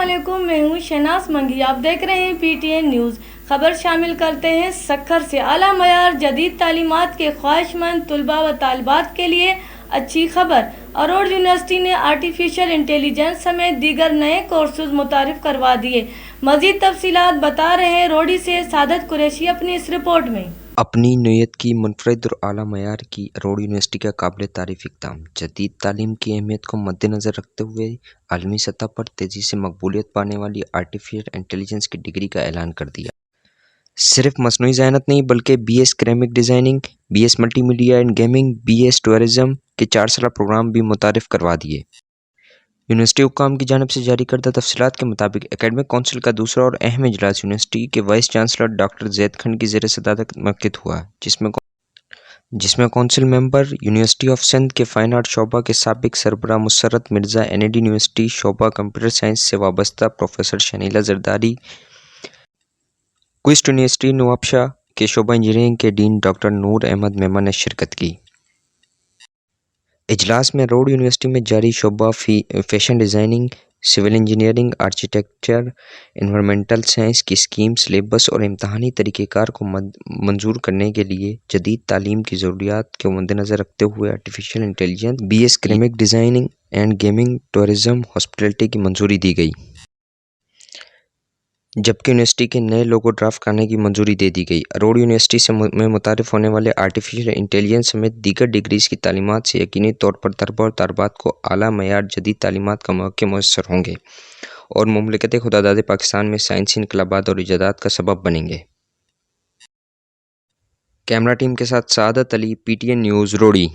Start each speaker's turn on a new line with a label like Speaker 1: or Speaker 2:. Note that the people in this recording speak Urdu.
Speaker 1: علیکم، میں ہوں شہناز منگی، آپ دیکھ رہے ہیں پی ٹی این نیوز۔ خبر شامل کرتے ہیں سکھر سے۔ اعلیٰ معیار جدید تعلیمات کے خواہش مند طلباء و طالبات کے لیے اچھی خبر۔ اروڑ یونیورسٹی نے آرٹیفیشل انٹیلیجنس سمیت دیگر نئے کورسز متعارف کروا دیے۔ مزید تفصیلات بتا رہے ہیں روڑی سے سعادت قریشی اپنی اس رپورٹ میں۔
Speaker 2: اپنی نوعیت کی منفرد اور اعلیٰ معیار کی اروڑ یونیورسٹی کا قابل تعریف اقدام، جدید تعلیم کی اہمیت کو مد نظر رکھتے ہوئے عالمی سطح پر تیزی سے مقبولیت پانے والی آرٹیفیشل انٹیلیجنس کی ڈگری کا اعلان کر دیا۔ صرف مصنوعی ذہانت نہیں بلکہ B S ceramic designing, B S multi media and gaming, B S tourism کے 4 سالہ پروگرام بھی متعارف کروا دیے۔ یونیورسٹی حکام کی جانب سے جاری کردہ تفصیلات کے مطابق اکیڈمک کونسل کا دوسرا اور اہم اجلاس یونیورسٹی کے وائس چانسلر ڈاکٹر زید کھنڈ کی زیر صدارت منعقد ہوا، جس میں council member university of Sindh کے فائن آرٹ شعبہ کے سابق سربراہ Musarrat Mirza, N E D university شعبہ کمپیوٹر سائنس سے وابستہ professor Shanila Zardari, quest university Nawabshah کے شعبہ انجینئرنگ کے ڈین ڈاکٹر نور احمد میمن نے شرکت کی۔ اجلاس میں روڑ یونیورسٹی میں جاری شعبہ fashion designing, civil engineering, architecture, environmental science کی اسکیم، سلیبس اور امتحانی طریقہ کار کو منظور کرنے کے لیے جدید تعلیم کی ضروریات کو مدنظر رکھتے ہوئے artificial intelligence, B S ceramic designing and gaming, tourism, hospitality کی منظوری دی گئی، جبکہ یونیورسٹی کے نئے لوگو ڈرافٹ کرنے کی منظوری دے دی گئی۔ اروڑ یونیورسٹی میں متعارف ہونے والے آرٹیفیشل انٹیلیجنس سمیت دیگر ڈگریز کی تعلیمات سے یقینی طور پر طلباء اور طالبات کو اعلیٰ معیار جدید تعلیمات کا مواقع میسر ہوں گے اور مملکت خداداد پاکستان میں سائنسی انقلابات اور ایجادات کا سبب بنیں گے۔ کیمرہ ٹیم کے ساتھ سعادت علی، پی ٹی این نیوز، روڑی۔